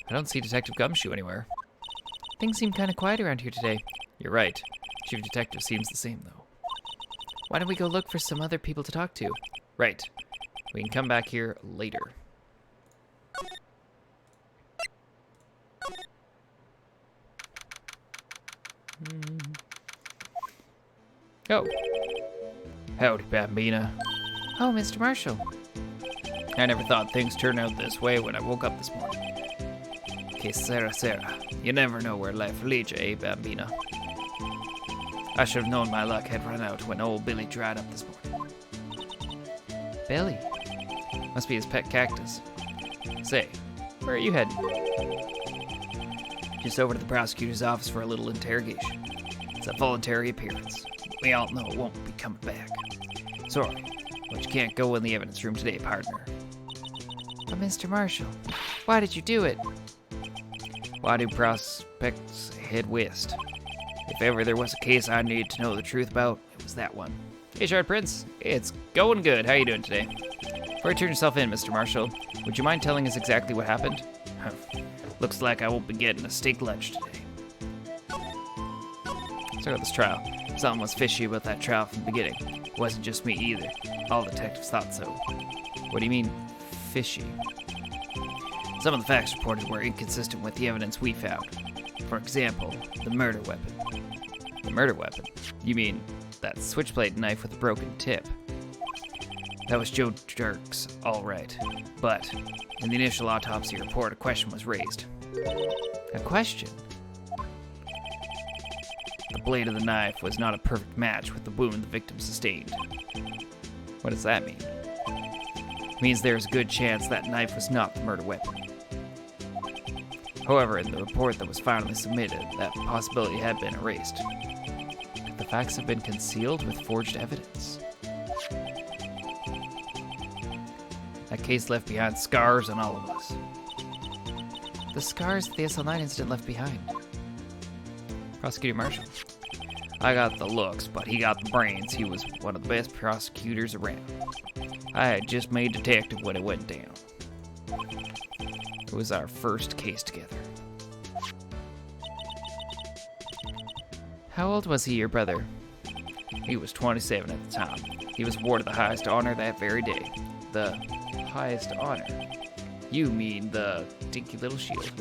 I don't see Detective Gumshoe anywhere. Things seem kind of quiet around here today. You're right. Chief Detective seems the same, though. Why don't we go look for some other people to talk to? Right. We can come back here later. Oh. Howdy, Bambina. Oh, Mr. Marshall. I never thought things turned out this way when I woke up this morning. Que Sarah. You never know where life will lead you, eh, Bambina? I should have known my luck had run out when old Billy dried up this morning. Billy? Must be his pet cactus. Say, where are you heading? Just over to the prosecutor's office for a little interrogation. It's a voluntary appearance. We all know it won't be coming back. Sorry, but you can't go in the evidence room today, partner. But Mr. Marshall, why did you do it? Why do prospects head west? If ever there was a case I needed to know the truth about, it was that one. Hey, Shard Prince. It's going good. How you doing today? Before you turn yourself in, Mr. Marshall, would you mind telling us exactly what happened? Looks like I won't be getting a steak lunch today. Let's start with this trial. Something was fishy about that trial from the beginning. It wasn't just me either. All detectives thought so. What do you mean, fishy? Some of the facts reported were inconsistent with the evidence we found. For example, the murder weapon. The murder weapon? You mean that switchblade knife with a broken tip? That was Joe Dirk's, all right. But in the initial autopsy report, a question was raised. A question? The blade of the knife was not a perfect match with the wound the victim sustained. What does that mean? It means there's a good chance that knife was not the murder weapon. However, in the report that was finally submitted, that possibility had been erased. The facts have been concealed with forged evidence. That case left behind scars on all of us. The scars the SL9 incident left behind. Prosecutor Marshall. I got the looks, but he got the brains. He was one of the best prosecutors around. I had just made detective when it went down. It was our first case together. How old was he, your brother? He was 27 at the time. He was awarded the highest honor that very day. The highest honor? You mean the dinky little shield.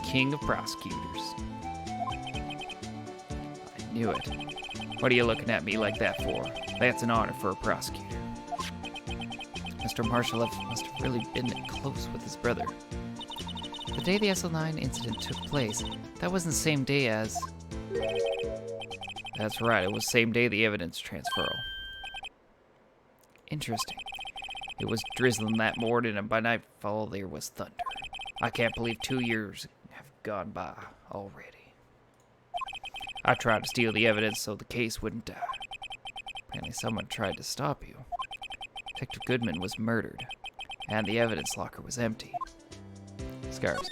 King of prosecutors. I knew it. What are you looking at me like that for? That's an honor for a prosecutor. Mr. Marshall must have really been close with his brother. The day the SL9 incident took place, that wasn't the same day as... That's right, it was the same day the evidence transferal. Interesting. It was drizzling that morning, and by nightfall there was thunder. I can't believe 2 years have gone by already. I tried to steal the evidence so the case wouldn't die. Apparently someone tried to stop you. Detective Goodman was murdered, and the evidence locker was empty. Scars.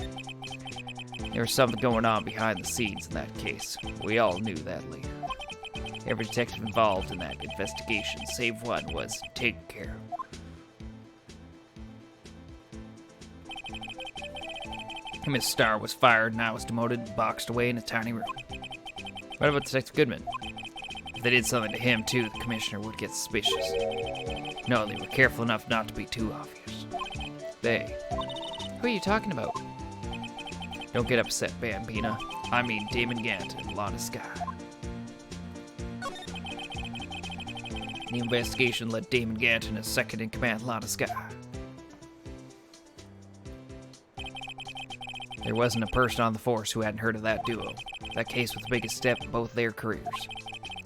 There was something going on behind the scenes in that case. We all knew that later. Every detective involved in that investigation, save one, was taken care of. Miss Starr was fired and I was demoted and boxed away in a tiny room. What about Detective Goodman? If they did something to him too, the commissioner would get suspicious. No, they were careful enough not to be too obvious. They. Who are you talking about? Don't get upset, Bambina. I mean Damon Gant and Lana Sky. The investigation led Damon Gant and his second-in-command, Lana Sky. There wasn't a person on the force who hadn't heard of that duo. That case was the biggest step in both their careers.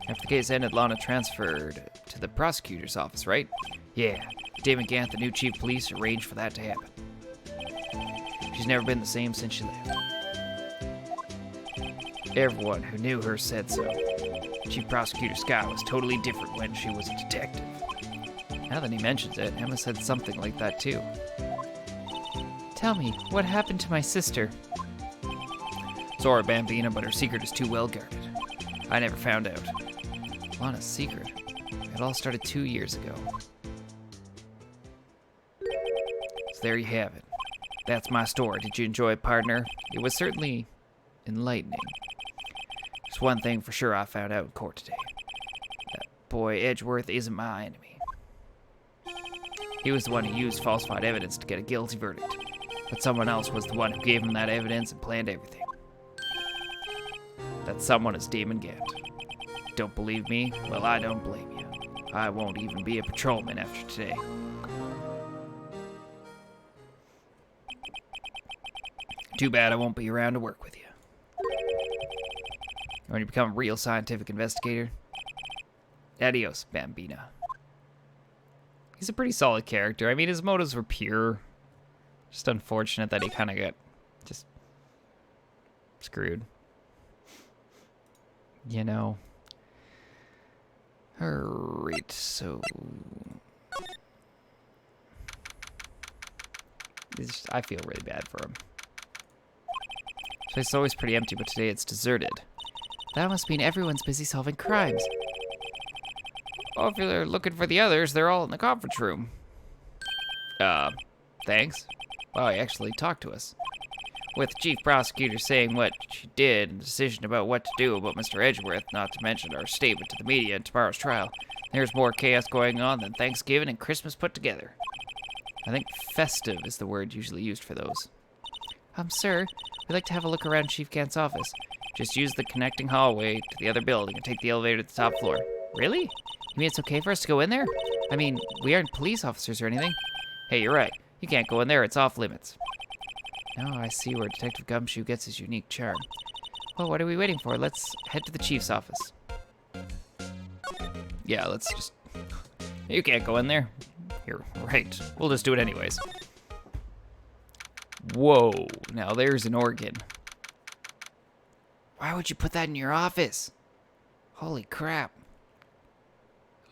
After the case ended, Lana transferred to the prosecutor's office, right? Yeah, Damon Gant, the new chief of police, arranged for that to happen. She's never been the same since she left. Everyone who knew her said so. Chief Prosecutor Sky was totally different when she was a detective. Now that he mentions it, Emma said something like that too. Tell me, what happened to my sister? Sorry, Bambina, but her secret is too well guarded. I never found out. Lana's secret? It all started 2 years ago. there you have it. That's my story. Did you enjoy it, partner? It was certainly enlightening. There's one thing for sure I found out in court today. That boy Edgeworth isn't my enemy. He was the one who used falsified evidence to get a guilty verdict. But someone else was the one who gave him that evidence and planned everything. That someone is Demon Gant. Don't believe me? Well, I don't blame you. I won't even be a patrolman after today. Too bad I won't be around to work with you. When you become a real scientific investigator. Adios, Bambina. He's a pretty solid character. I mean, his motives were pure. Just unfortunate that he kind of got just screwed. You know. Alright, so... I feel really bad for him. This place is always pretty empty, but today it's deserted. That must mean everyone's busy solving crimes. Oh, if you're looking for the others, they're all in the conference room. Thanks. Wow, he actually talked to us. With the chief prosecutor saying what she did and the decision about what to do about Mr. Edgeworth, not to mention our statement to the media in tomorrow's trial, there's more chaos going on than Thanksgiving and Christmas put together. I think festive is the word usually used for those. Sir, we'd like to have a look around Chief Gant's office. Just use the connecting hallway to the other building and take the elevator to the top floor. Really? You mean it's okay for us to go in there? I mean, we aren't police officers or anything. Hey, you're right. You can't go in there. It's off limits. Now I see where Detective Gumshoe gets his unique charm. Well, what are we waiting for? Let's head to the chief's office. Yeah, let's just... You can't go in there. You're right. We'll just do it anyways. Whoa. Now there's an organ. Why would you put that in your office? Holy crap.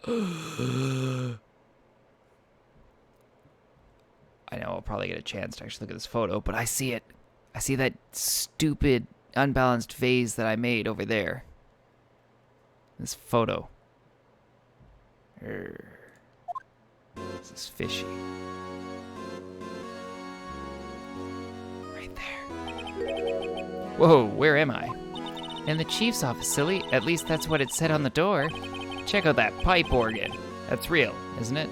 I know I'll probably get a chance to actually look at this photo, but I see it. I see that stupid, unbalanced vase that I made over there. This photo. This is fishy. Right there. Whoa, where am I? In the chief's office, silly. At least that's what it said on the door. Check out that pipe organ. That's real, isn't it?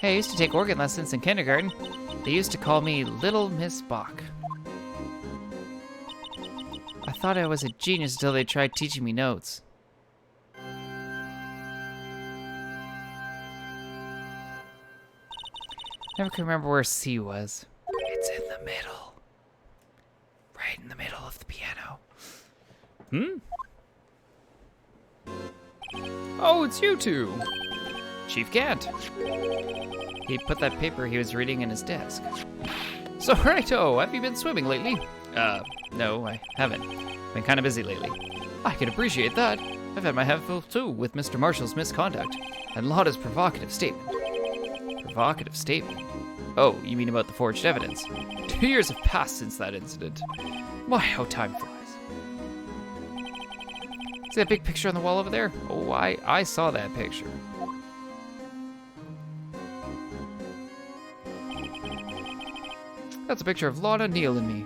Hey, I used to take organ lessons in kindergarten. They used to call me Little Miss Bach. I thought I was a genius until they tried teaching me notes. Never can remember where C was. It's in the middle. Right in the middle of the piano. Oh, it's you two. Chief Gant. He put that paper he was reading in his desk. So, righto, have you been swimming lately? No, I haven't. Been kind of busy lately. I can appreciate that. I've had my handful too with Mr. Marshall's misconduct and Lotta's provocative statement. Provocative statement? Oh, you mean about the forged evidence? 2 years have passed since that incident. My, how time flies. See that big picture on the wall over there? Oh, I saw that picture. That's a picture of Lotta, Neil, and me.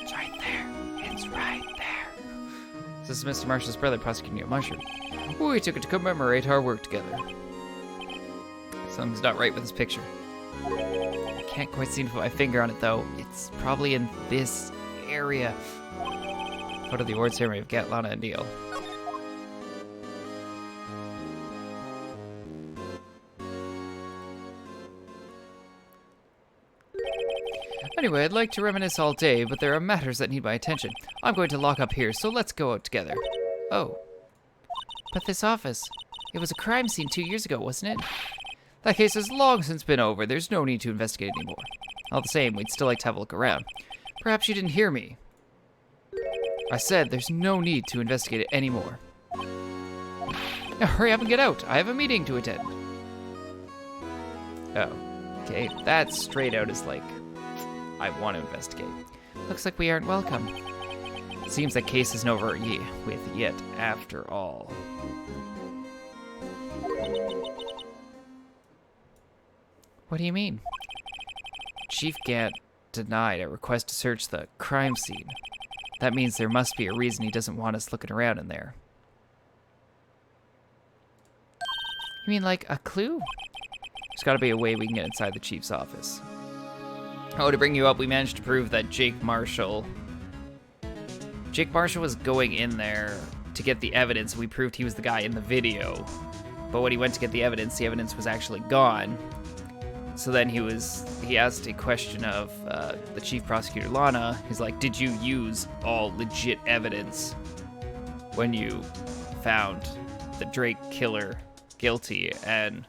It's right there. It's right there. This is Mr. Marshall's brother, prosecuting Neil Marshall. We took it to commemorate our work together. Something's not right with this picture. I can't quite seem to put my finger on it, though. It's probably in this area. Photo of the award ceremony of Gat, Lana, and Neil. Anyway, I'd like to reminisce all day, but there are matters that need my attention. I'm going to lock up here, so let's go out together. Oh. But this office, it was a crime scene 2 years ago, wasn't it? That case has long since been over. There's no need to investigate anymore. All the same, we'd still like to have a look around. Perhaps you didn't hear me. I said there's no need to investigate it anymore. Now hurry up and get out. I have a meeting to attend. Oh. Okay, that straight out is like... I want to investigate. Looks like we aren't welcome. Seems that case isn't over with yet, after all. What do you mean? Chief Gant denied a request to search the crime scene. That means there must be a reason he doesn't want us looking around in there. You mean like a clue? There's gotta be a way we can get inside the chief's office. Oh, to bring you up, we managed to prove that Jake Marshall was going in there to get the evidence. We proved he was the guy in the video. But when he went to get the evidence was actually gone. So then he asked a question of the chief prosecutor, Lana. He's like, did you use all legit evidence when you found the Drake killer guilty? And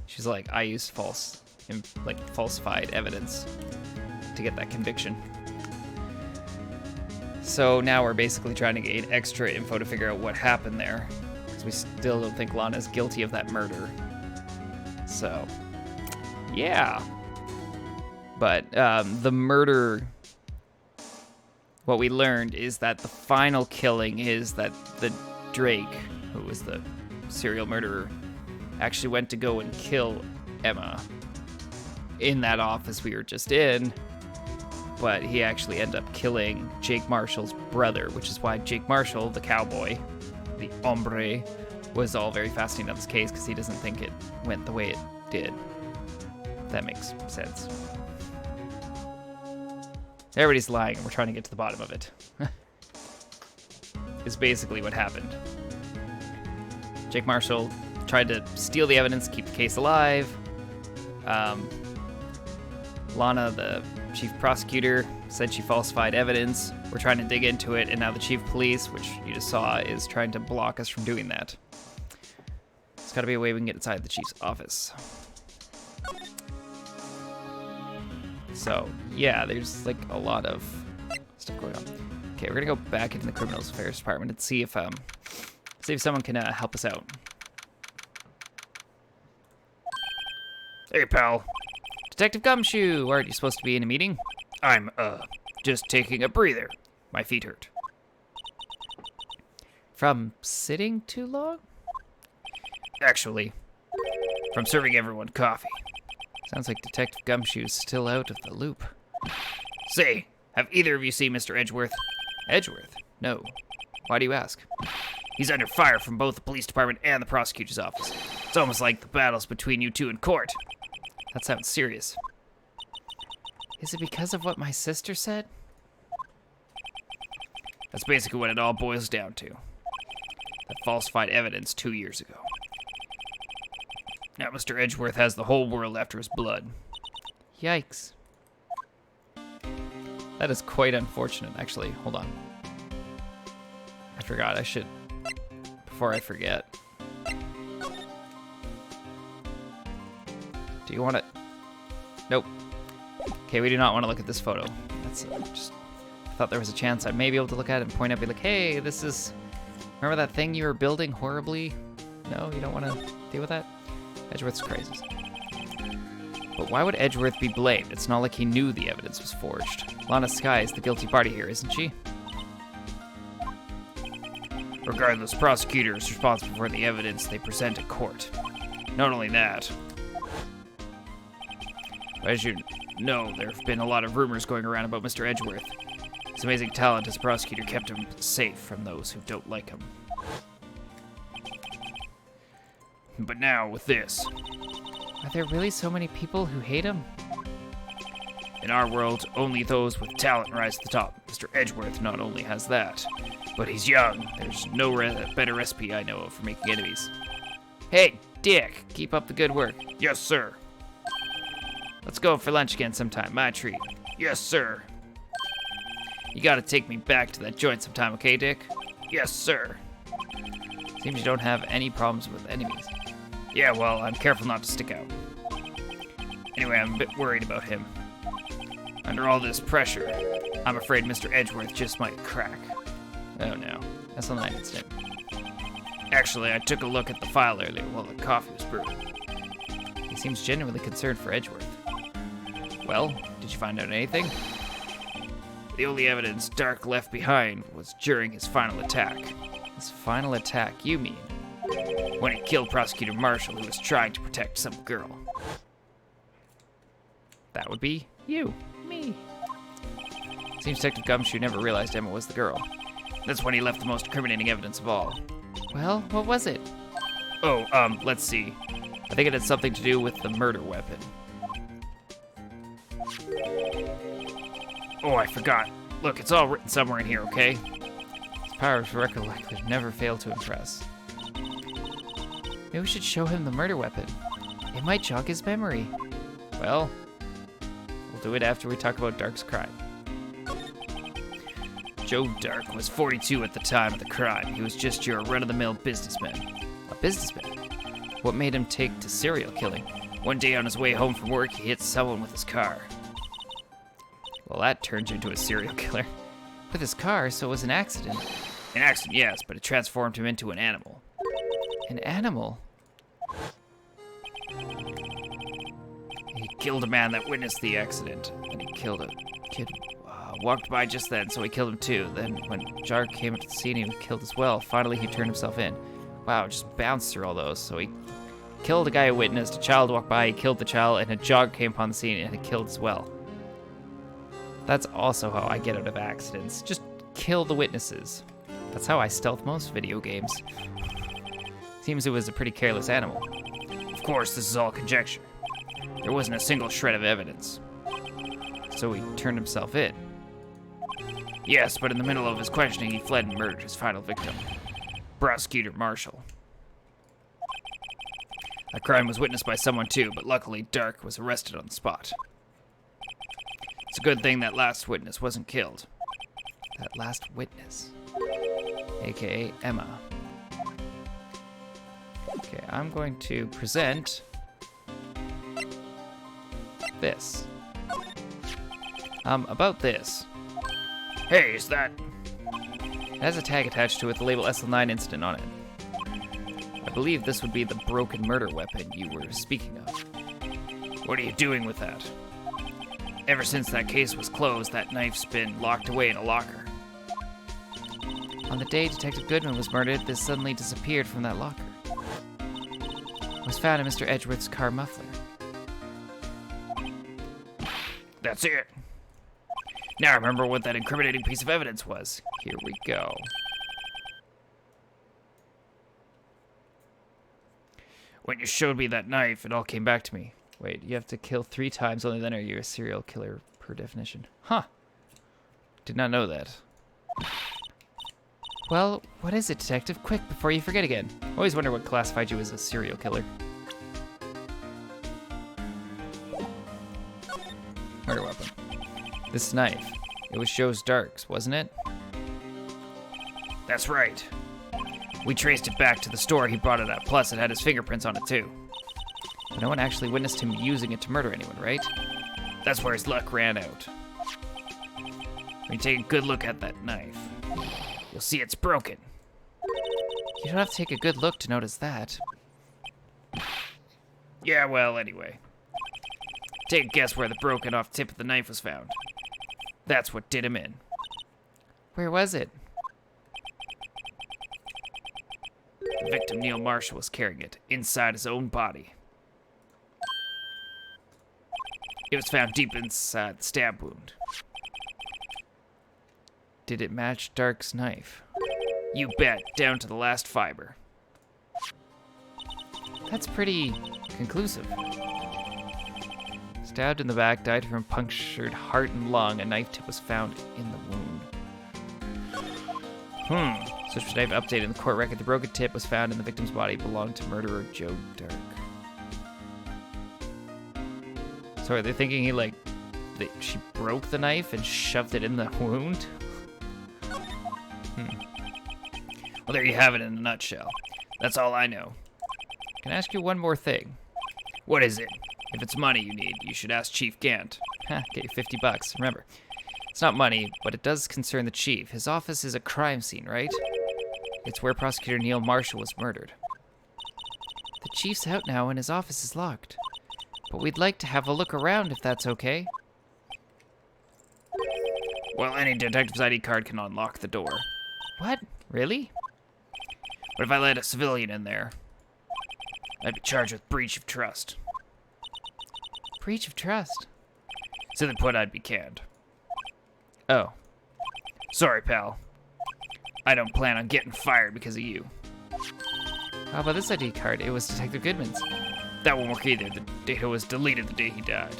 she's like, I used falsified evidence to get that conviction. So now we're basically trying to gain extra info to figure out what happened there, because we still don't think Lana's guilty of that murder. So, yeah. But the murder, what we learned is that the final killing is that the Drake, who was the serial murderer, actually went to go and kill Emma in that office we were just in, but he actually ended up killing Jake Marshall's brother, which is why Jake Marshall, the cowboy, the hombre, was all very fascinated on this case, because he doesn't think it went the way it did. If that makes sense. Everybody's lying, and we're trying to get to the bottom of it. Is basically what happened. Jake Marshall tried to steal the evidence, keep the case alive. Lana, the chief prosecutor, said she falsified evidence. We're trying to dig into it, and now the chief of police, which you just saw, is trying to block us from doing that. There's got to be a way we can get inside the chief's office. So, yeah, there's like a lot of stuff going on. Okay, we're gonna go back into the criminals affairs department and see if someone can help us out. Hey, pal. Detective Gumshoe, aren't you supposed to be in a meeting? I'm, just taking a breather. My feet hurt. From sitting too long? Actually, from serving everyone coffee. Sounds like Detective Gumshoe's still out of the loop. Say, have either of you seen Mr. Edgeworth? Edgeworth? No. Why do you ask? He's under fire from both the police department and the prosecutor's office. It's almost like the battle's between you two in court. That sounds serious. Is it because of what my sister said? That's basically what it all boils down to. That falsified evidence 2 years ago. Now Mr. Edgeworth has the whole world after his blood. Yikes. That is quite unfortunate, actually. Hold on. I forgot. I should... Before I forget. Do you want to... Nope. Okay, we do not want to look at this photo. That's just... I thought there was a chance I may be able to look at it and point out, be like, hey, this is... Remember that thing you were building horribly? No, you don't want to deal with that? Edgeworth's crazy. But why would Edgeworth be blamed? It's not like he knew the evidence was forged. Lana Skye is the guilty party here, isn't she? Regardless, prosecutor is responsible for the evidence they present at court. Not only that, but as you know, there have been a lot of rumors going around about Mr. Edgeworth. His amazing talent as a prosecutor kept him safe from those who don't like him. But now, with this... Are there really so many people who hate him? In our world, only those with talent rise to the top. Mr. Edgeworth not only has that, but he's young. There's no better recipe I know of for making enemies. Hey, Dick, keep up the good work. Yes, sir. Let's go for lunch again sometime, my treat. Yes, sir. You gotta take me back to that joint sometime, okay, Dick? Yes, sir. Seems you don't have any problems with enemies. Yeah, well, I'm careful not to stick out. Anyway, I'm a bit worried about him. Under all this pressure, I'm afraid Mr. Edgeworth just might crack. Oh no, SL9 incident. Actually, I took a look at the file earlier while the coffee was brewing. He seems genuinely concerned for Edgeworth. Well, did you find out anything? The only evidence Dark left behind was during his final attack. His final attack, you mean? When he killed Prosecutor Marshall, who was trying to protect some girl. That would be You. Me. Seems Detective Gumshoe never realized Emma was the girl. That's when he left the most incriminating evidence of all. Well, what was it? Oh, let's see. I think it had something to do with the murder weapon. Oh, I forgot. Look, it's all written somewhere in here, okay? His power to recollect would never fail to impress. Maybe we should show him the murder weapon. It might jog his memory. Well, we'll do it after we talk about Dark's crime. Joe Dark was 42 at the time of the crime. He was just your run-of-the-mill businessman. A businessman? What made him take to serial killing? One day on his way home from work, he hit someone with his car. Well, that turned you into a serial killer. With his car, so it was an accident. An accident, yes, but it transformed him into an animal. An animal? He killed a man that witnessed the accident, and he killed a kid walked by just then, so he killed him too. Then when Jar came to the scene, he was killed as well. Finally, he turned himself in. Wow, just bounced through all those. So he killed a guy who witnessed, a child walked by, he killed the child, and a jog came upon the scene and he killed as well. That's also how I get out of accidents. Just kill the witnesses. That's how I stealth most video games. Seems it was a pretty careless animal. Of course, this is all conjecture. There wasn't a single shred of evidence. So he turned himself in. Yes, but in the middle of his questioning, he fled and murdered his final victim, Prosecutor Marshall. The crime was witnessed by someone too, but luckily Dark was arrested on the spot. It's a good thing that last witness wasn't killed. That last witness, aka Emma. Okay, I'm going to present this. About this. Hey, is that... It has a tag attached to it, the label SL9 incident on it. I believe this would be the broken murder weapon you were speaking of. What are you doing with that? Ever since that case was closed, that knife's been locked away in a locker. On the day Detective Goodman was murdered, this suddenly disappeared from that locker. It was found in Mr. Edgeworth's car muffler. That's it. Now I remember what that incriminating piece of evidence was. Here we go. When you showed me that knife, it all came back to me. Wait, you have to kill 3 times, only then are you a serial killer per definition. Huh. Did not know that. Well, what is it, Detective? Quick, before you forget again. Always wonder what classified you as a serial killer. Murder weapon. This knife. It was Joe Dark's, wasn't it? That's right. We traced it back to the store he brought it at. Plus, it had his fingerprints on it, too. But no one actually witnessed him using it to murder anyone, right? That's where his luck ran out. When you take a good look at that knife, you'll see it's broken. You don't have to take a good look to notice that. Yeah, well, anyway. Take a guess where the broken off tip of the knife was found. That's what did him in. Where was it? The victim, Neil Marshall, was carrying it inside his own body. It was found deep inside the stab wound. Did it match Dark's knife? You bet, down to the last fiber. That's pretty conclusive. Stabbed in the back, died from punctured heart and lung. A knife tip was found in the wound. Search for knife updated in the court record. The broken tip was found in the victim's body. Belonged to murderer Joe Dark. So are they thinking he she broke the knife and shoved it in the wound? Well, there you have it in a nutshell. That's all I know. Can I ask you one more thing? What is it? If it's money you need, you should ask Chief Gant. Get you $50. Remember, it's not money, but it does concern the chief. His office is a crime scene, right? It's where Prosecutor Neil Marshall was murdered. The chief's out now and his office is locked. But we'd like to have a look around if that's okay. Well, any detective's ID card can unlock the door. What? Really? But if I let a civilian in there, I'd be charged with breach of trust. Breach of trust? Simply put, I'd be canned. Oh. Sorry, pal. I don't plan on getting fired because of you. How about this ID card? It was Detective Goodman's. That won't work either. The data was deleted the day he died.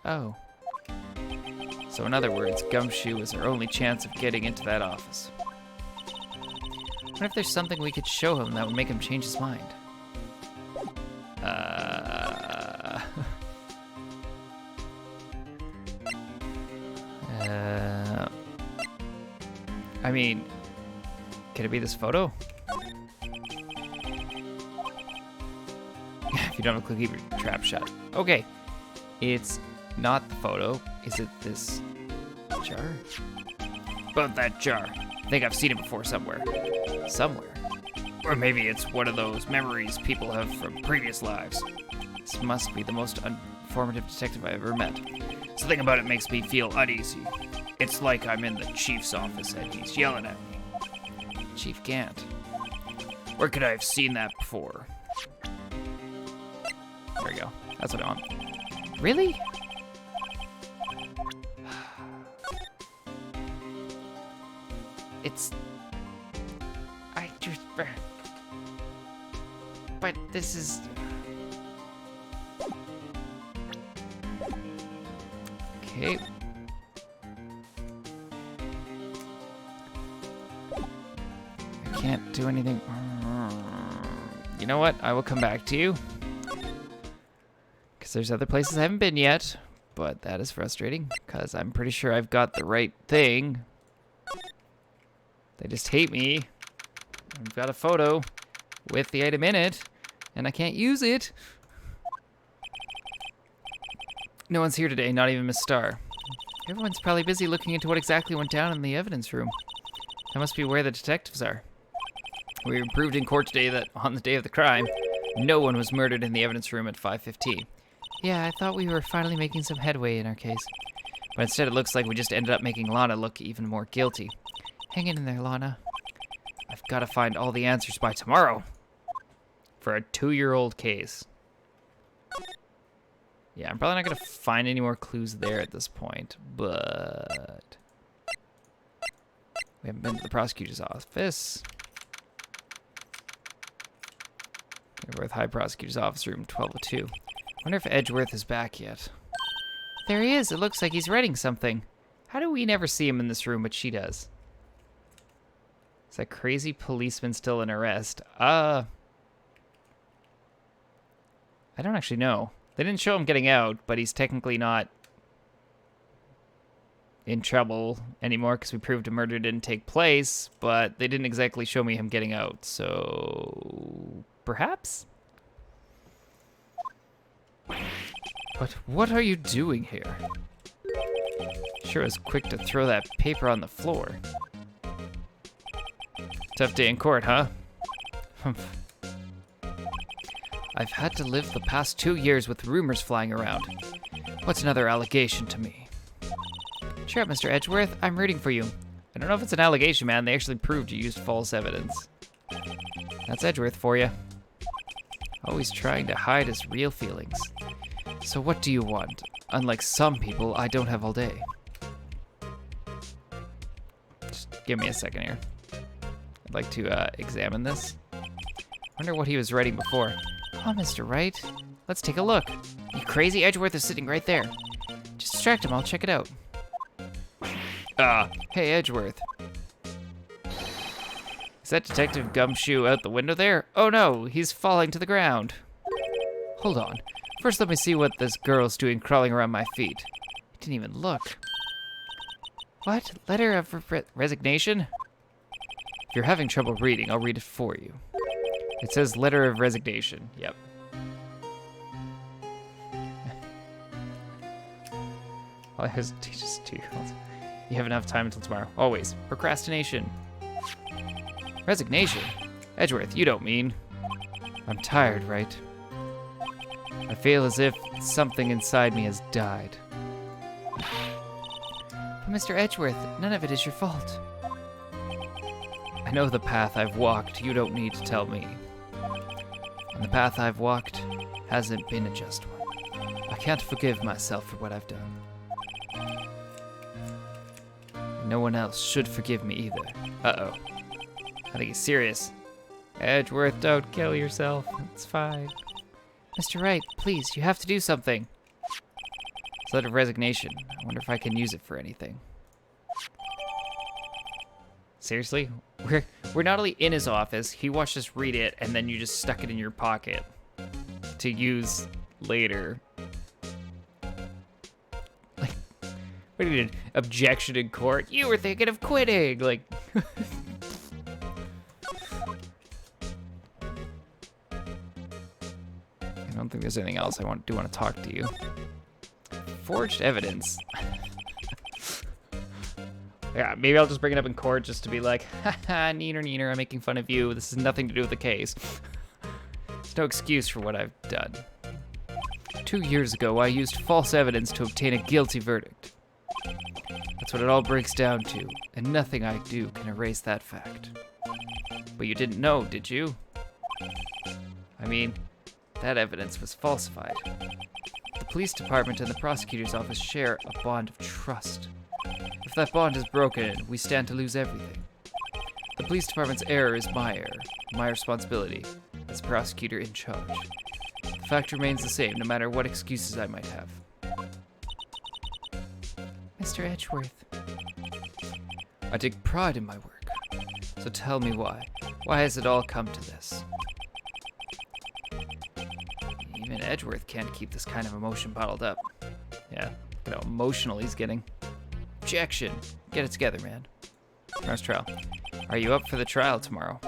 Oh. So in other words, Gumshoe was our only chance of getting into that office. I wonder if there's something we could show him that would make him change his mind. I mean, could it be this photo? If you don't have a clue, keep your trap shut. Okay, it's not the photo. Is it this jar? About that jar. I think I've seen it before somewhere. Somewhere. Or maybe it's one of those memories people have from previous lives. This must be the most informative detective I've ever met. Something about it makes me feel uneasy. It's like I'm in the chief's office and he's yelling at me. Chief Gant. Where could I have seen that before? There we go. That's what I want. Really? It's... I just... But this is... Okay. I can't do anything. You know what? I will come back to you. Because there's other places I haven't been yet. But that is frustrating. Because I'm pretty sure I've got the right thing. They just hate me. I've got a photo with the item in it. And I can't use it. No one's here today, not even Miss Starr. Everyone's probably busy looking into what exactly went down in the evidence room. That must be where the detectives are. We proved in court today that on the day of the crime, no one was murdered in the evidence room at 5:15. Yeah, I thought we were finally making some headway in our case. But instead it looks like we just ended up making Lana look even more guilty. Hang in there, Lana. I've got to find all the answers by tomorrow. For a 2-year-old case. Yeah, I'm probably not going to find any more clues there at this point, but... We haven't been to the prosecutor's office. Edgeworth High Prosecutor's Office, room 1202. Wonder if Edgeworth is back yet. There he is. It looks like he's writing something. How do we never see him in this room, but she does? Is that crazy policeman still in arrest? I don't actually know. They didn't show him getting out, but he's technically not in trouble anymore because we proved a murder didn't take place, but they didn't exactly show me him getting out, so perhaps? But what are you doing here? Sure is quick to throw that paper on the floor. Tough day in court, huh? I've had to live the past 2 years with rumors flying around. What's another allegation to me? Cheer up, Mr. Edgeworth. I'm rooting for you. I don't know if it's an allegation, man. They actually proved you used false evidence. That's Edgeworth for you. Always trying to hide his real feelings. So what do you want? Unlike some people, I don't have all day. Just give me a second here. I'd like to examine this. Wonder what he was writing before. Come on, Mr. Wright. Let's take a look. You crazy? Edgeworth is sitting right there. Just distract him. I'll check it out. Hey, Edgeworth. Is that Detective Gumshoe out the window there? Oh no, he's falling to the ground. Hold on. First, let me see what this girl's doing crawling around my feet. I didn't even look. What? Letter of resignation? If you're having trouble reading, I'll read it for you. It says letter of resignation. Yep. All I have is teaches 2-year-olds. You have enough time until tomorrow. Always. Procrastination. Resignation? Edgeworth, you don't mean... I'm tired, right? I feel as if something inside me has died. But Mr. Edgeworth, none of it is your fault. I know the path I've walked. You don't need to tell me. And the path I've walked hasn't been a just one. I can't forgive myself for what I've done. No one else should forgive me either. Uh-oh. I think he's serious. Edgeworth, don't kill yourself. It's fine. Mr. Wright, please, you have to do something. It's a letter of resignation. I wonder if I can use it for anything. Seriously? We're not only in his office, he watched us read it, and then you just stuck it in your pocket to use later. Like, what do you mean? Objection in court? You were thinking of quitting! Like... I don't think there's anything else I do want to talk to you. Forged evidence. Yeah, maybe I'll just bring it up in court just to be like, haha, neener, I'm making fun of you. This has nothing to do with the case. There's no excuse for what I've done. 2 years ago, I used false evidence to obtain a guilty verdict. That's what it all breaks down to, and nothing I do can erase that fact. But you didn't know, did you? I mean, that evidence was falsified. The police department and the prosecutor's office share a bond of trust. If that bond is broken, we stand to lose everything. The police department's error is my error, my responsibility as prosecutor in charge. The fact remains the same, no matter what excuses I might have. Mr. Edgeworth. I take pride in my work, so tell me why. Why has it all come to this? Even Edgeworth can't keep this kind of emotion bottled up. Yeah, look how emotional he's getting. Objection! Get it together, man. Tomorrow's trial. Are you up for the trial tomorrow?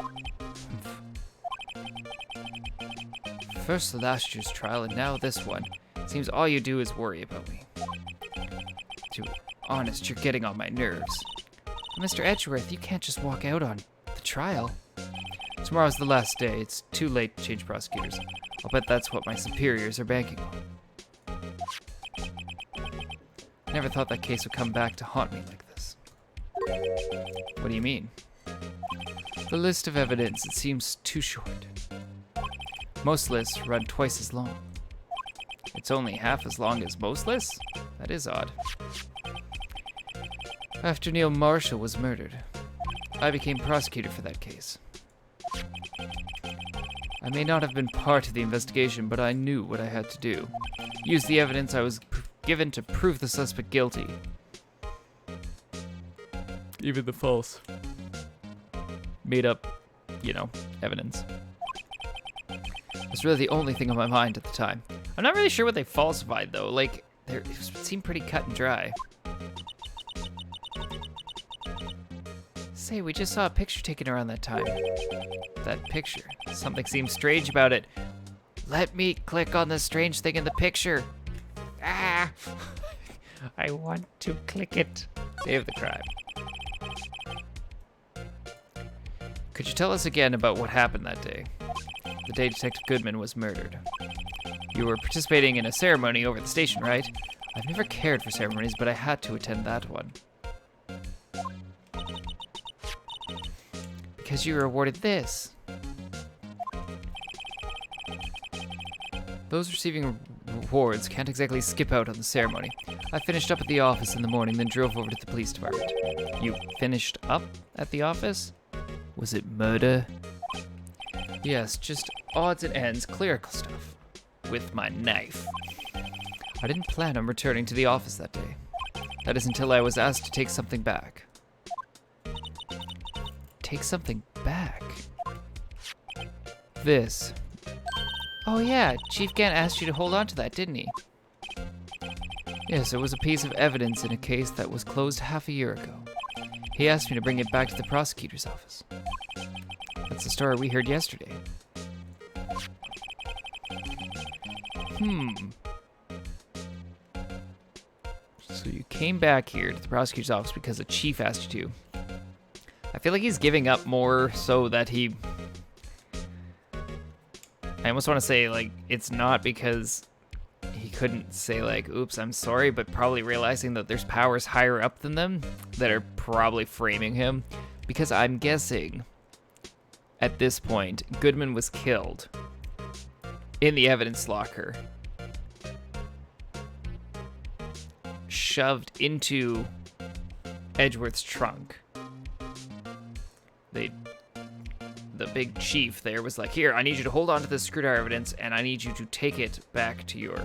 First last year's trial, and now this one. Seems all you do is worry about me. To be honest, you're getting on my nerves. Mr. Edgeworth, you can't just walk out on the trial. Tomorrow's the last day. It's too late to change prosecutors. I'll bet that's what my superiors are banking on. I never thought that case would come back to haunt me like this. What do you mean? The list of evidence, it seems too short. Most lists run twice as long. It's only half as long as most lists? That is odd. After Neil Marshall was murdered, I became prosecutor for that case. I may not have been part of the investigation, but I knew what I had to do. Use the evidence I was given to prove the suspect guilty. Even the false, made up, evidence. It's really the only thing on my mind at the time. I'm not really sure what they falsified, though. Like, it seemed pretty cut and dry. Say, we just saw a picture taken around that time. That picture. Something seems strange about it. Let me click on the strange thing in the picture. Ah! I want to click it. Day of the crime. Could you tell us again about what happened that day? The day Detective Goodman was murdered. You were participating in a ceremony over at the station, right? I've never cared for ceremonies, but I had to attend that one. Because you were awarded this. Those receiving rewards can't exactly skip out on the ceremony. I finished up at the office in the morning, then drove over to the police department. You finished up at the office? Was it murder? Yes, just odds and ends, clerical stuff. With my knife. I didn't plan on returning to the office that day. That is until I was asked to take something back. Take something back? This. Oh yeah, Chief Gant asked you to hold on to that, didn't he? Yes, it was a piece of evidence in a case that was closed half a year ago. He asked me to bring it back to the prosecutor's office. That's the story we heard yesterday. So you came back here to the prosecutor's office because the chief asked you to. I feel like he's giving up more so that he... I almost want to say, like, it's not because he couldn't say, like, oops, I'm sorry, but probably realizing that there's powers higher up than them that are probably framing him. Because I'm guessing, at this point, Goodman was killed in the evidence locker. shoved into Edgeworth's trunk. The big chief there was like, here, I need you to hold on to this screwdriver evidence, and I need you to take it back to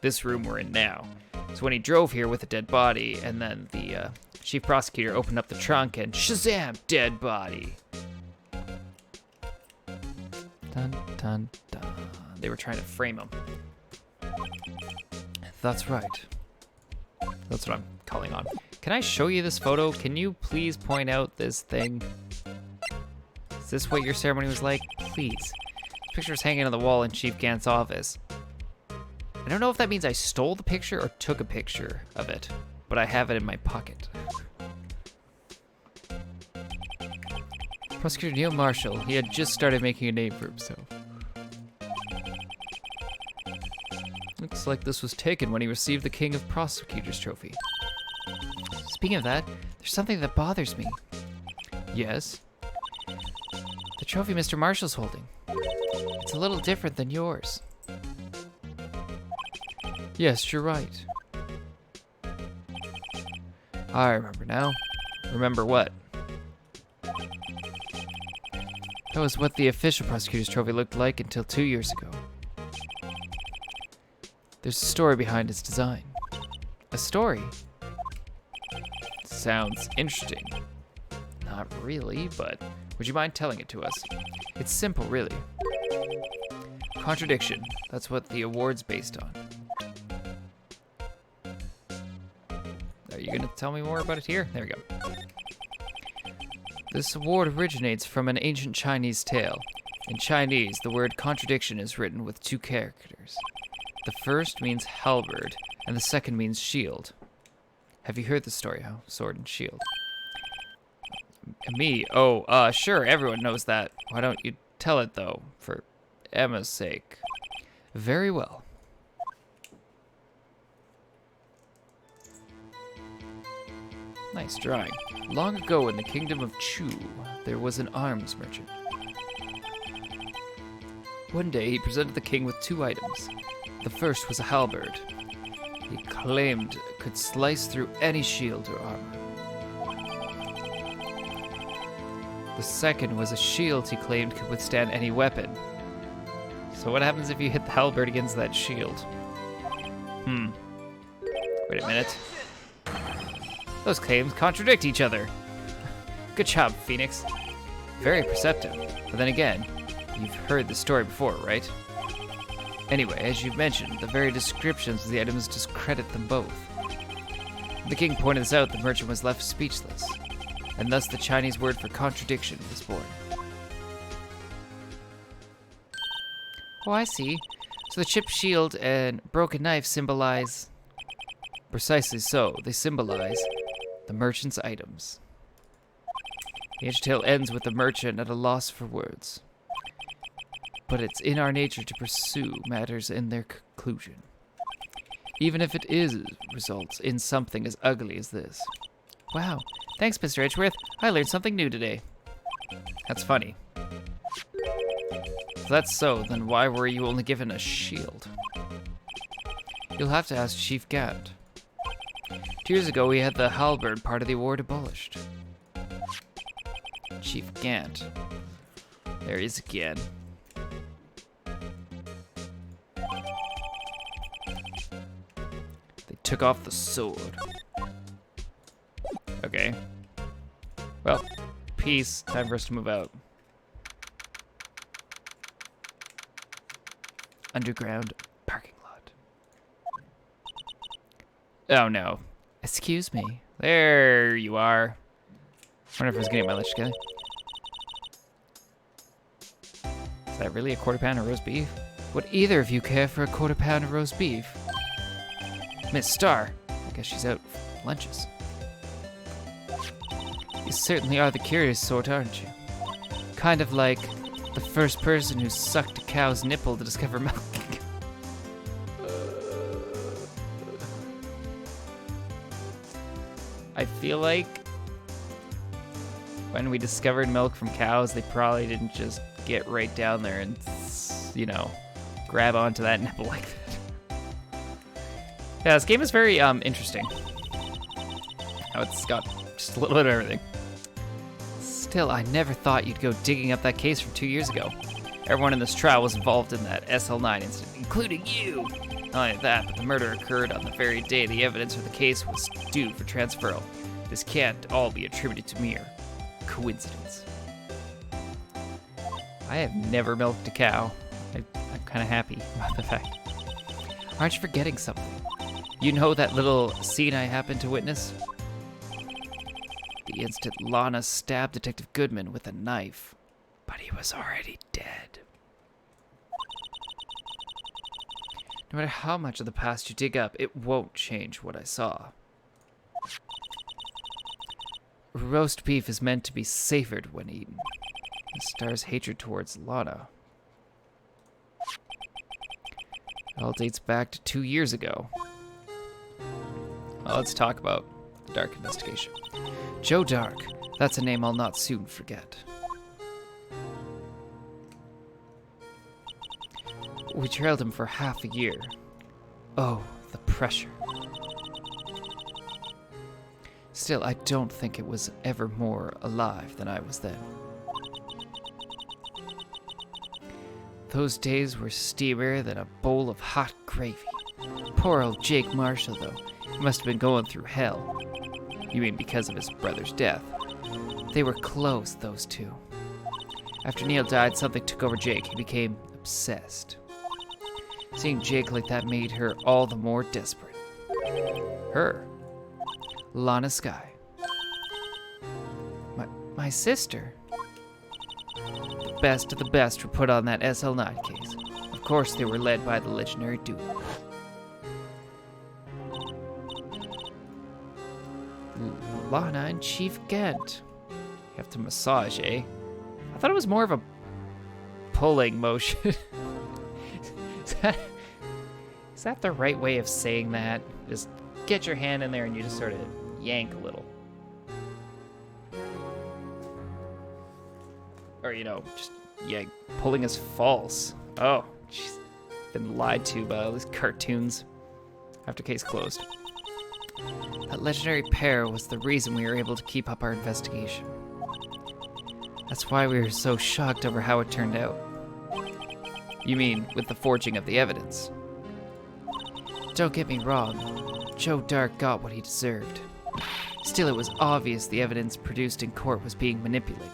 this room we're in now. So when he drove here with a dead body, and then the chief prosecutor opened up the trunk, and shazam, dead body. Dun, dun, dun. They were trying to frame him. That's right. That's what I'm calling on. Can I show you this photo? Can you please point out this thing? Is this what your ceremony was like? Please. This picture is hanging on the wall in Chief Gant's office. I don't know if that means I stole the picture or took a picture of it, but I have it in my pocket. Prosecutor Neil Marshall, he had just started making a name for himself. Looks like this was taken when he received the King of Prosecutors trophy. Speaking of that, there's something that bothers me. Yes? The trophy Mr. Marshall's holding. It's a little different than yours. Yes, you're right. I remember now. Remember what? That was what the official prosecutor's trophy looked like until 2 years ago. There's a story behind its design. A story? Sounds interesting. Not really, but would you mind telling it to us? It's simple, really. Contradiction. That's what the award's based on. Are you gonna tell me more about it here? There we go. This award originates from an ancient Chinese tale. In Chinese, the word contradiction is written with 2 characters. The first means halberd, and the second means shield. Have you heard the story how sword and shield? Me? Oh, sure, everyone knows that. Why don't you tell it, though, for Emma's sake? Very well. Nice drawing. Long ago in the kingdom of Chu, there was an arms merchant. One day, he presented the king with 2 items. The first was a halberd. He claimed it could slice through any shield or armor. The second was a shield he claimed could withstand any weapon. So what happens if you hit the halberd against that shield? Wait a minute. Those claims contradict each other. Good job, Phoenix. Very perceptive. But then again, you've heard the story before, right? Anyway, as you've mentioned, the very descriptions of the items discredit them both. When the king pointed this out, the merchant was left speechless, and thus the Chinese word for contradiction was born. Oh, I see. So the chipped shield and broken knife symbolize... Precisely so, they symbolize the merchant's items. The ancient tale ends with the merchant at a loss for words. But it's in our nature to pursue matters in their conclusion, even if it results in something as ugly as this. Wow, thanks, Mr. Edgeworth. I learned something new today. That's funny. If that's so, then why were you only given a shield? You'll have to ask Chief Gant. 2 years ago, we had the halberd part of the award abolished. Chief Gant. There he is again. Took off the sword. Okay. Well, peace. Time for us to move out. Underground parking lot. Oh no. Excuse me. There you are. I wonder if I was getting my lunch together. Is that really a quarter pound of roast beef? Would either of you care for a quarter pound of roast beef? Miss Starr, I guess she's out for lunches. You certainly are the curious sort, aren't you? Kind of like the first person who sucked a cow's nipple to discover milk. I feel like when we discovered milk from cows, they probably didn't just get right down there and, you know, grab onto that nipple like that. Yeah, this game is very interesting. Oh, it's got just a little bit of everything. Still, I never thought you'd go digging up that case from 2 years ago. Everyone in this trial was involved in that SL9 incident, including you. Not only that, but the murder occurred on the very day the evidence for the case was due for transferal. This can't all be attributed to mere coincidence. I have never milked a cow. I'm kind of happy about the fact. Aren't you forgetting something? You know that little scene I happened to witness? The instant Lana stabbed Detective Goodman with a knife, but he was already dead. No matter how much of the past you dig up, it won't change what I saw. Roast beef is meant to be savored when eaten. The star's hatred towards Lana. It all dates back to 2 years ago. Well, let's talk about the Dark investigation. Joe Dark. That's a name I'll not soon forget. We trailed him for half a year. Oh, the pressure. Still, I don't think it was ever more alive than I was then. Those days were steamier than a bowl of hot gravy. Poor old Jake Marshall, though. He must have been going through hell. You mean because of his brother's death? They were close, those two. After Neil died, something took over Jake. He became obsessed. Seeing Jake like that made her all the more desperate. Her. Lana Skye. My sister. The best of the best were put on that SL9 case. Of course, they were led by the legendary duo. Lana and Chief Gent. You have to massage, eh? I thought it was more of a pulling motion. Is that the right way of saying that? Just get your hand in there and you just sort of yank a little. Or, you know, just yank. Pulling is false. Oh, jeez. Been lied to by all these cartoons. After case closed. That legendary pair was the reason we were able to keep up our investigation. That's why we were so shocked over how it turned out. You mean, with the forging of the evidence? Don't get me wrong, Joe Dark got what he deserved. Still, it was obvious the evidence produced in court was being manipulated.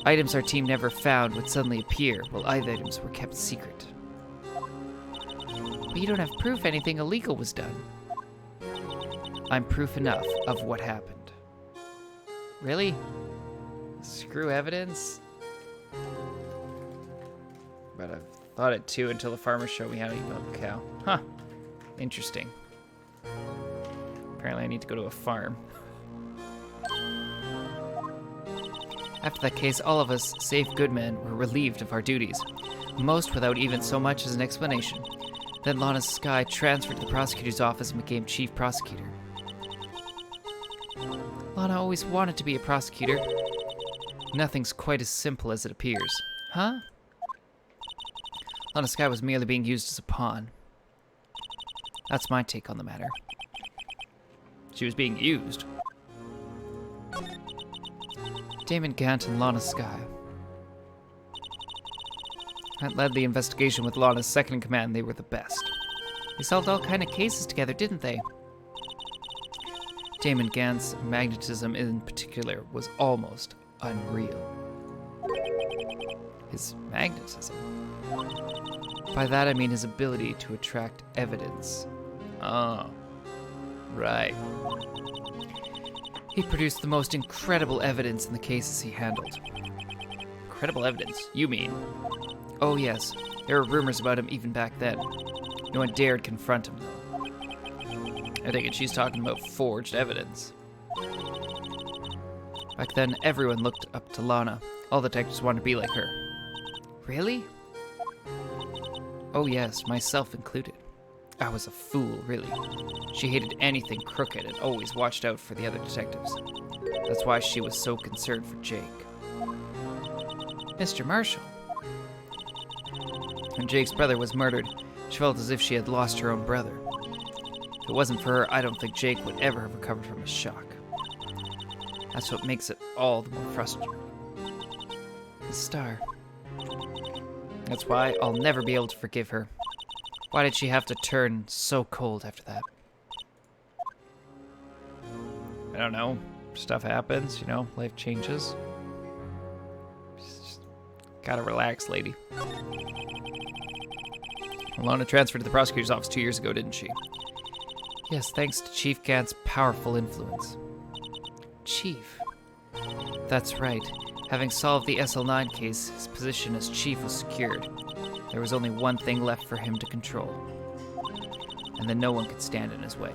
Items our team never found would suddenly appear, while other items were kept secret. But you don't have proof anything illegal was done. I'm proof enough of what happened. Really? Screw evidence? But I thought it too until the farmer showed me how to milk a cow. Huh. Interesting. Apparently I need to go to a farm. After that case, all of us, save Goodman, were relieved of our duties. Most without even so much as an explanation. Then Lana Skye transferred to the prosecutor's office and became chief prosecutor. Lana always wanted to be a prosecutor. Nothing's quite as simple as it appears. Huh? Lana Skye was merely being used as a pawn. That's my take on the matter. She was being used. Damon Gant and Lana Skye. That led the investigation with Lana's second in command. They were the best. They solved all kind of cases together, didn't they? Damon Gant's magnetism in particular was almost unreal. His magnetism? By that I mean his ability to attract evidence. Oh, right. He produced the most incredible evidence in the cases he handled. Incredible evidence, you mean? Oh yes, there were rumors about him even back then. No one dared confront him, though. I think she's talking about forged evidence. Back then, everyone looked up to Lana. All detectives wanted to be like her. Really? Oh yes, myself included. I was a fool, really. She hated anything crooked and always watched out for the other detectives. That's why she was so concerned for Jake. Mr. Marshall. When Jake's brother was murdered, she felt as if she had lost her own brother. If it wasn't for her, I don't think Jake would ever have recovered from his shock. That's what makes it all the more frustrating. The star. That's why I'll never be able to forgive her. Why did she have to turn so cold after that? I don't know. Stuff happens, you know, life changes. Just gotta relax, lady. Alana transferred to the prosecutor's office 2 years ago, didn't she? Yes, thanks to Chief Gant's powerful influence. Chief? That's right. Having solved the SL9 case, his position as chief was secured. There was only one thing left for him to control. And then no one could stand in his way.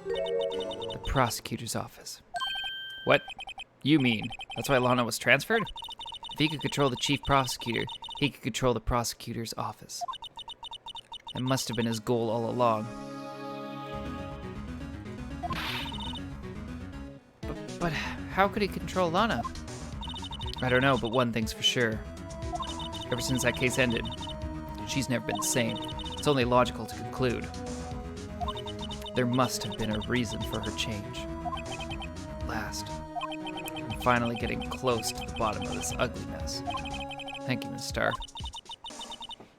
The prosecutor's office. What? You mean that's why Lana was transferred? If he could control the chief prosecutor, he could control the prosecutor's office. It must have been his goal all along. But how could he control Lana? I don't know, but one thing's for sure. Ever since that case ended, she's never been the same. It's only logical to conclude. There must have been a reason for her change. Last, I'm finally getting close to the bottom of this ugly mess. Thank you, Miss Starr.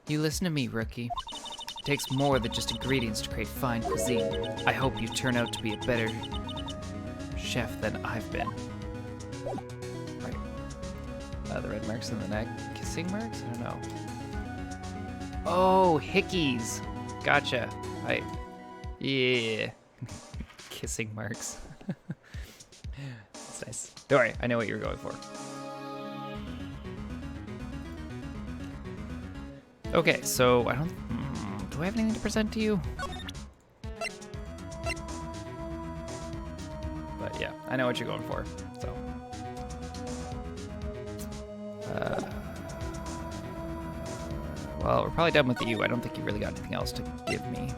You listen to me, rookie. It takes more than just ingredients to create fine cuisine. I hope you turn out to be a better chef than I've been. Right. The red marks on the neck. Kissing marks? I don't know. Oh, hickeys. Gotcha. Yeah. Kissing marks. That's nice. Don't worry, I know what you were going for. Okay, so I don't... do I have anything to present to you? But yeah, I know what you're going for, so... well, we're probably done with you. I don't think you really got anything else to give me.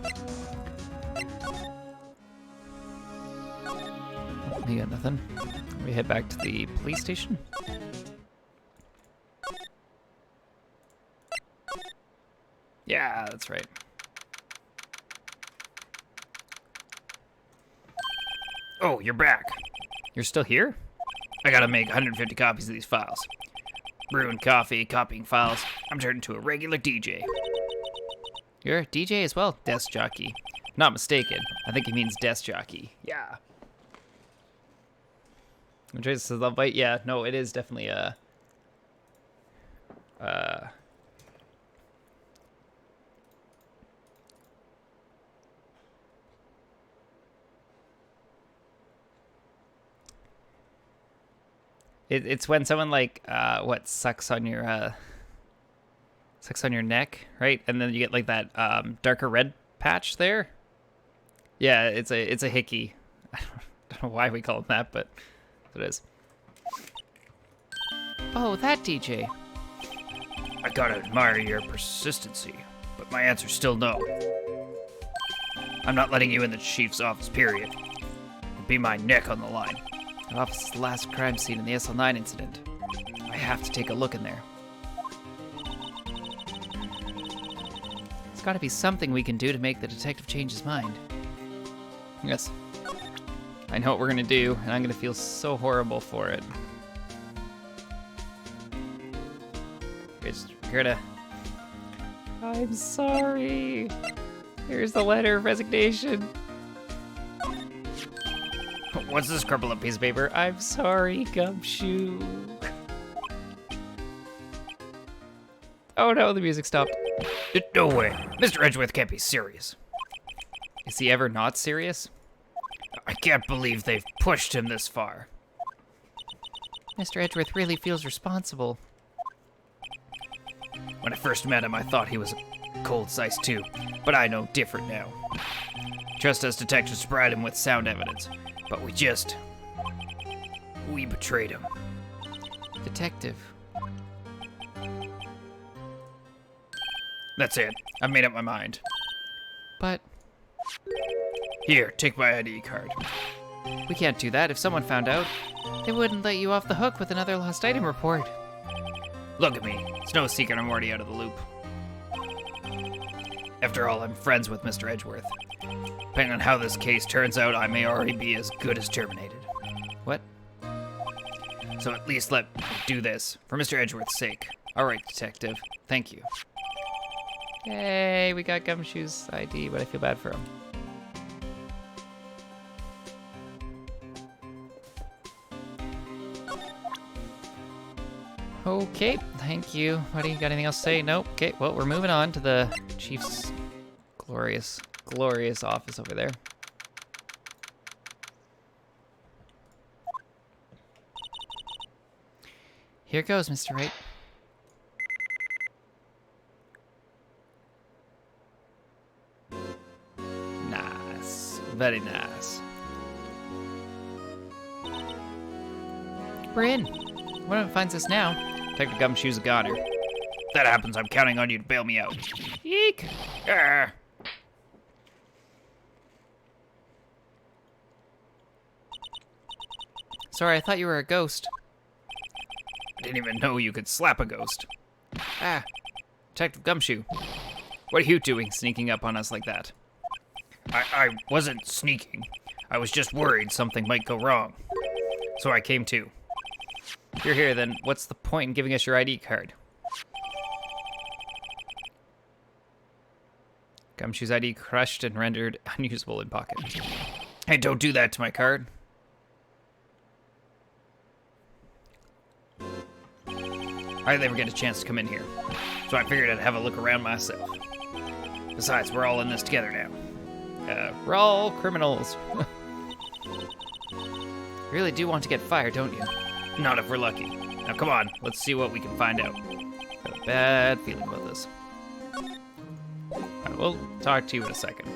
You got nothing. We head back to the police station. Yeah, that's right. Oh, you're back. You're still here? I gotta make 150 copies of these files. Brewing coffee, copying files. I'm turning into a regular DJ. You're a DJ as well? Desk jockey. Not mistaken. I think he means desk jockey. Yeah. Traces of Love Bite? Yeah, no, it is definitely a... It's when someone like sucks on your neck, right? And then you get like that darker red patch there. Yeah, it's a hickey. I don't know why we call it that, but it is. Oh, that DJ. I gotta admire your persistency, but my answer's still no. I'm not letting you in the chief's office, period. It'd be my neck on the line. That office is the last crime scene in the SL9 incident. I have to take a look in there. There's gotta be something we can do to make the detective change his mind. Yes. I know what we're gonna do, and I'm gonna feel so horrible for it. We're gonna... I'm sorry. Here's the letter of resignation. What's this crumpled up piece of paper? I'm sorry, Gumshoe. Oh no, the music stopped. No way. Mr. Edgeworth can't be serious. Is he ever not serious? I can't believe they've pushed him this far. Mr. Edgeworth really feels responsible. When I first met him, I thought he was a cold size too, but I know different now. Just as detectives supplied him with sound evidence, but we betrayed him. Detective. That's it. I've made up my mind. But... Here, take my ID card. We can't do that. If someone found out, they wouldn't let you off the hook with another lost item report. Look at me. It's no secret I'm already out of the loop. After all, I'm friends with Mr. Edgeworth. Depending on how this case turns out, I may already be as good as terminated. What? So at least let me do this, for Mr. Edgeworth's sake. All right, detective. Thank you. Yay, we got Gumshoe's ID, but I feel bad for him. Okay, thank you. Buddy, got anything else to say? Nope. Okay, well, we're moving on to the chief's glorious office over there. Here goes, Mr. Wright. Nice. Very nice. We're in. One finds us now. Detective Gumshoe's a goner. If that happens, I'm counting on you to bail me out. Eek! Arr. Sorry, I thought you were a ghost. I didn't even know you could slap a ghost. Ah, Detective Gumshoe. What are you doing sneaking up on us like that? I wasn't sneaking. I was just worried something might go wrong. So I came too. If you're here, then what's the point in giving us your ID card? Gumshoe's ID crushed and rendered unusable in pocket. Hey, don't do that to my card. I never get a chance to come in here, so I figured I'd have a look around myself. Besides, we're all in this together now. We're all criminals. You really do want to get fired, don't you? Not if we're lucky. Now come on, let's see what we can find out. Got a bad feeling about this. Alright, we'll talk to you in a second.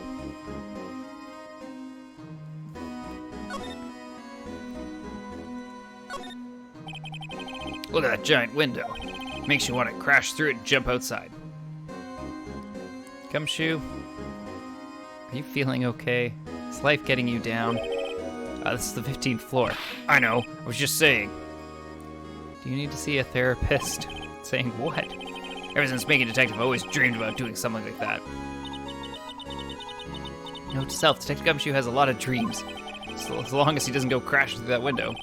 Look at that giant window. Makes you want to crash through it and jump outside. Gumshoe, are you feeling okay? Is life getting you down? This is the 15th floor. I know, I was just saying. Do you need to see a therapist? Saying what? Ever since being a detective, I've always dreamed about doing something like that. Note to self, Detective Gumshoe has a lot of dreams. So as long as he doesn't go crashing through that window.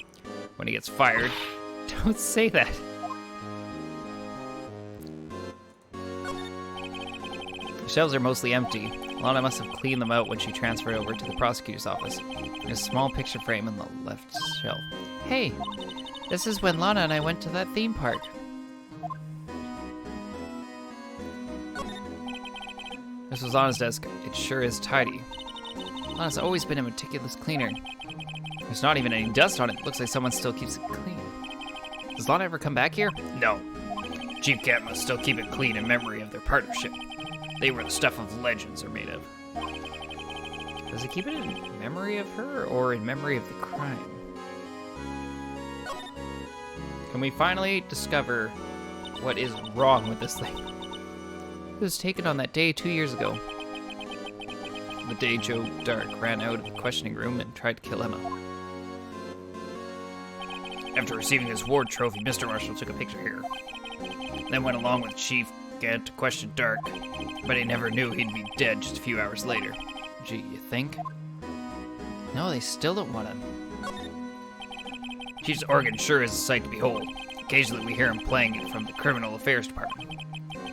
When he gets fired, don't say that. The shelves are mostly empty. Lana must have cleaned them out when she transferred over to the prosecutor's office. There's a small picture frame on the left shelf. Hey, this is when Lana and I went to that theme park. This was Lana's desk. It sure is tidy. Lana's always been a meticulous cleaner. There's not even any dust on it. Looks like someone still keeps it clean. Does Lana ever come back here? No. Chief Cat must still keep it clean in memory of their partnership. They were the stuff of legends are made of. Does he keep it in memory of her or in memory of the crime? Can we finally discover what is wrong with this thing? It was taken on that day 2 years ago. The day Joe Dark ran out of the questioning room and tried to kill Emma. After receiving his ward trophy, Mr. Marshall took a picture here. Then went along with Chief Gant to question Dark, but he never knew he'd be dead just a few hours later. Gee, you think? No, they still don't want him. Chief's organ sure is a sight to behold. Occasionally we hear him playing it from the Criminal Affairs Department.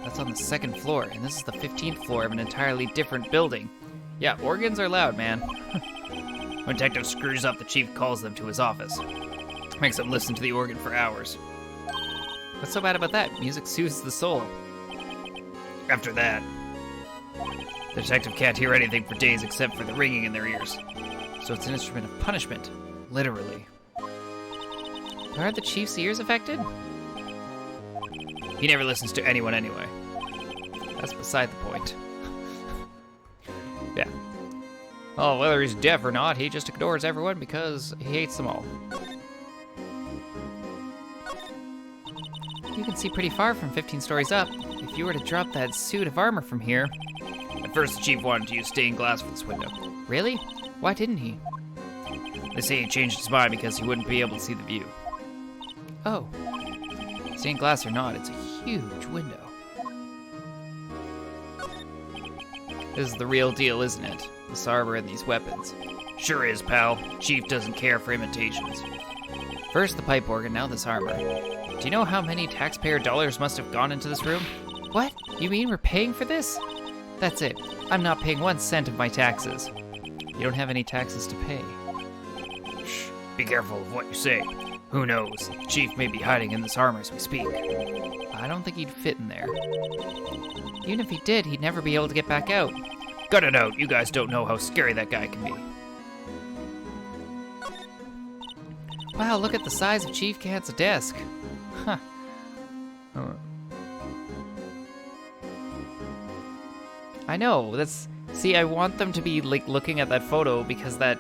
That's on the 2nd floor, and this is the 15th floor of an entirely different building. Yeah, organs are loud, man. When Detective screws up, the Chief calls them to his office. Makes them listen to the organ for hours. What's so bad about that? Music soothes the soul. After that, the detective can't hear anything for days except for the ringing in their ears. So it's an instrument of punishment, literally. Aren't the Chief's ears affected? He never listens to anyone anyway. That's beside the point. Yeah. Well, whether he's deaf or not, he just ignores everyone because he hates them all. You can see pretty far from 15 stories up. If you were to drop that suit of armor from here... At first, the Chief wanted to use stained glass for this window. Really? Why didn't he? They say he changed his mind because he wouldn't be able to see the view. Oh. Stained glass or not, it's a huge window. This is the real deal, isn't it? This armor and these weapons. Sure is, pal. Chief doesn't care for imitations. First the pipe organ, now this armor. Do you know how many taxpayer dollars must have gone into this room? What? You mean we're paying for this? That's it. I'm not paying 1 cent of my taxes. You don't have any taxes to pay. Shh. Be careful of what you say. Who knows? Chief may be hiding in this armor as we speak. I don't think he'd fit in there. Even if he did, he'd never be able to get back out. Cut it out. You guys don't know how scary that guy can be. Wow, look at the size of Chief Cat's desk. Huh. I know, see, I want them to be like looking at that photo because the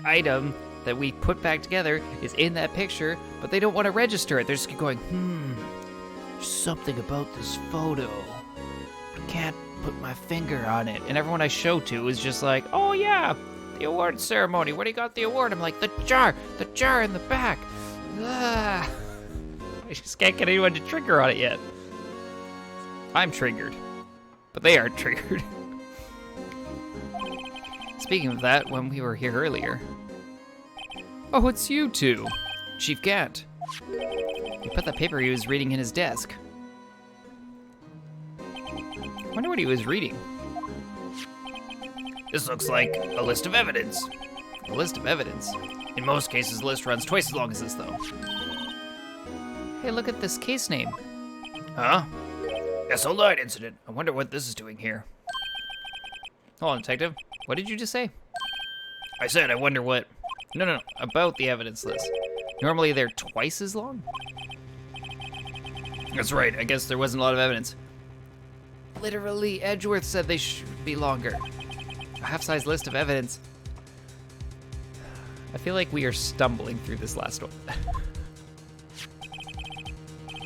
item that we put back together is in that picture, but they don't want to register it. They're just going, there's something about this photo. I can't put my finger on it. And everyone I show to is just like, oh yeah, the award ceremony. Where do you got the award? I'm like, the jar in the back. I just can't get anyone to trigger on it yet. I'm triggered, but they aren't triggered. Speaking of that, when we were here earlier. Oh, it's you two. Chief Cat. He put the paper he was reading in his desk. Wonder what he was reading. This looks like a list of evidence. A list of evidence? In most cases, the list runs twice as long as this, though. Hey, look at this case name. Huh? SO Light incident. I wonder what this is doing here. Hold on, Detective. What did you just say? I said I wonder what... No, about the evidence list. Normally they're twice as long? That's right, I guess there wasn't a lot of evidence. Literally, Edgeworth said they should be longer. A half-size list of evidence. I feel like we are stumbling through this last one.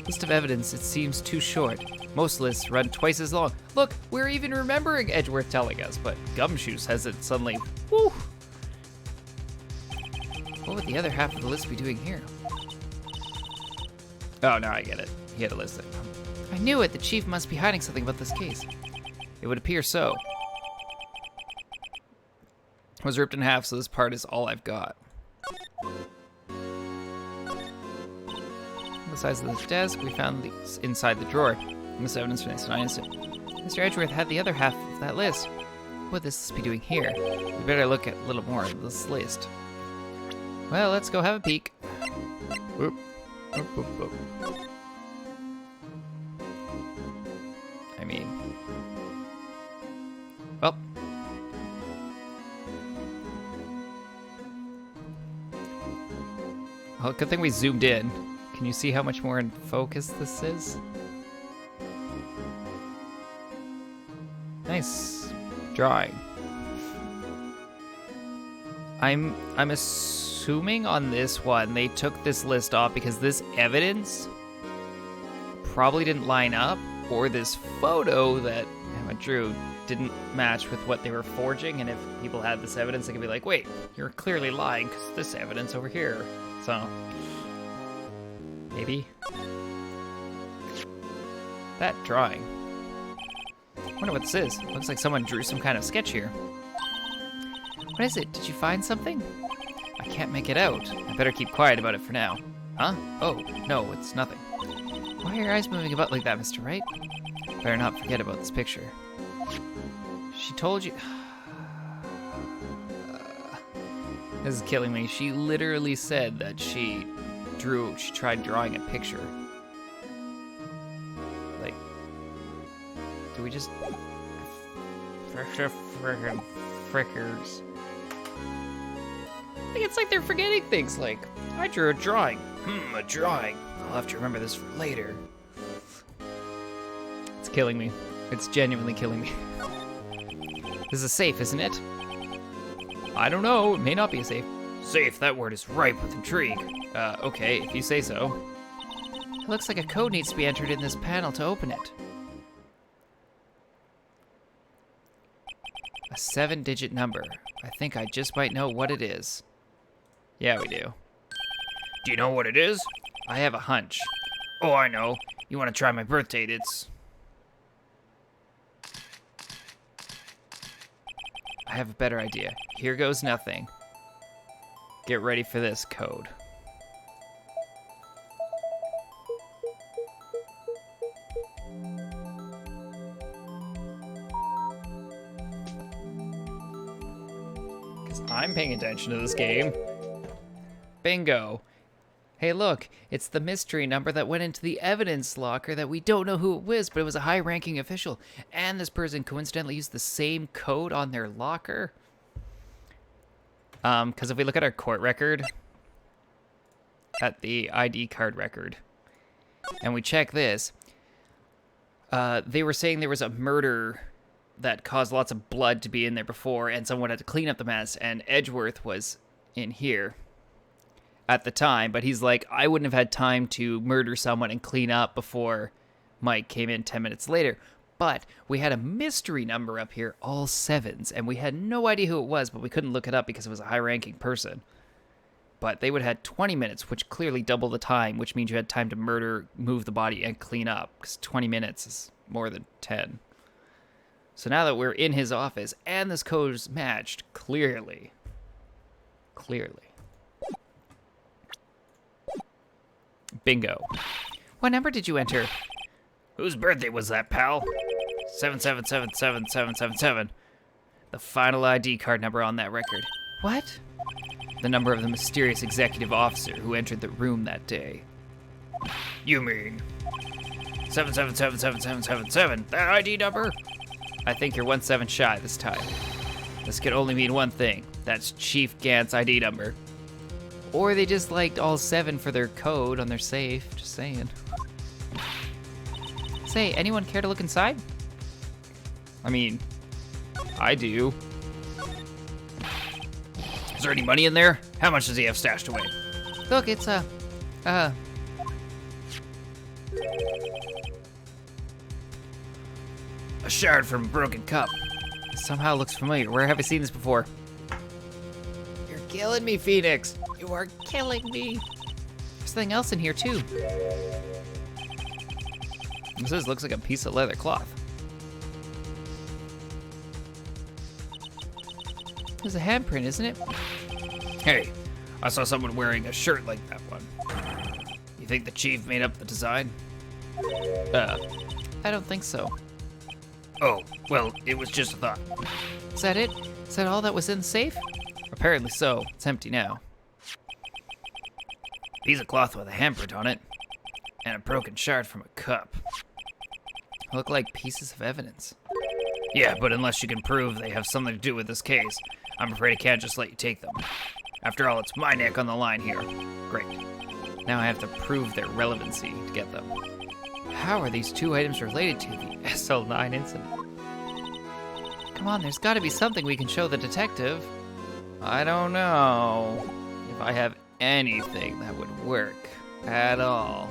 List of evidence, it seems too short. Most lists run twice as long. Look, we're even remembering Edgeworth telling us, but Gumshoe says it suddenly, woo! What would the other half of the list be doing here? Oh, now I get it. He had a list. I knew it. The chief must be hiding something about this case. It would appear so. It was ripped in half, so this part is all I've got. On the sides of this desk, we found these inside the drawer. This evidence from this incident. Mr. Edgeworth had the other half of that list. What would this be doing here? We better look at a little more of this list. Well, let's go have a peek. Whoop. Whoop, whoop, whoop. I mean... Well. Well, good thing we zoomed in. Can you see how much more in focus this is? Nice drawing. I'm assuming on this one they took this list off because this evidence probably didn't line up, or this photo that Emma drew didn't match with what they were forging, and if people had this evidence, they could be like, wait, you're clearly lying because this evidence over here. So, maybe. That drawing. I wonder what this is. Looks like someone drew some kind of sketch here. What is it? Did you find something? I can't make it out. I better keep quiet about it for now. Huh? Oh, no, it's nothing. Why are your eyes moving about like that, Mr. Wright? Better not forget about this picture. She told you... This is killing me. She literally said that she tried drawing a picture. Like, do we just... Frickin' frickers. I think it's like they're forgetting things, like, I drew a drawing. A drawing. I'll have to remember this for later. It's killing me. It's genuinely killing me. This is a safe, isn't it? I don't know. It may not be a safe. Safe, that word is ripe with intrigue. Okay, if you say so. It looks like a code needs to be entered in this panel to open it. A 7-digit number. I think I just might know what it is. Yeah, we do. Do you know what it is? I have a hunch. Oh, I know. You want to try my birth date? It's... have a better idea. Here goes nothing. Get ready for this code. Because I'm paying attention to this game. Bingo. Hey, look, it's the mystery number that went into the evidence locker that we don't know who it was, but it was a high-ranking official. And this person coincidentally used the same code on their locker. Because if we look at our court record, at the ID card record, and we check this, they were saying there was a murder that caused lots of blood to be in there before, and someone had to clean up the mess, and Edgeworth was in here at the time, but he's like, I wouldn't have had time to murder someone and clean up before Mike came in 10 minutes later. But we had a mystery number up here, all 7s, and we had no idea who it was, but we couldn't look it up because it was a high-ranking person. But they would have had 20 minutes, which clearly double the time, which means you had time to murder, move the body, and clean up, because 20 minutes is more than 10. So now that we're in his office, and this code is matched, clearly. Bingo. What number did you enter? Whose birthday was that, pal? 7777777. The final ID card number on that record. What? The number of the mysterious executive officer who entered the room that day. You mean 7777777? That ID number? I think you're 1 7 shy this time. This could only mean one thing. That's Chief Gant's ID number. Or they just liked all 7 for their code on their safe. Just saying. Say, anyone care to look inside? I mean, I do. Is there any money in there? How much does he have stashed away? Look, it's a shard from a broken cup. It somehow looks familiar. Where have I seen this before? You're killing me, Phoenix. You are killing me. There's something else in here, too. This looks like a piece of leather cloth. There's a handprint, isn't it? Hey, I saw someone wearing a shirt like that one. You think the chief made up the design? I don't think so. Oh, well, it was just a thought. Is that it? Is that all that was in the safe? Apparently so. It's empty now. Piece of cloth with a handprint on it. And a broken shard from a cup. Look like pieces of evidence. Yeah, but unless you can prove they have something to do with this case, I'm afraid I can't just let you take them. After all, it's my neck on the line here. Great. Now I have to prove their relevancy to get them. How are these 2 items related to the SL9 incident? Come on, there's gotta be something we can show the detective. I don't know if I have anything that would work at all.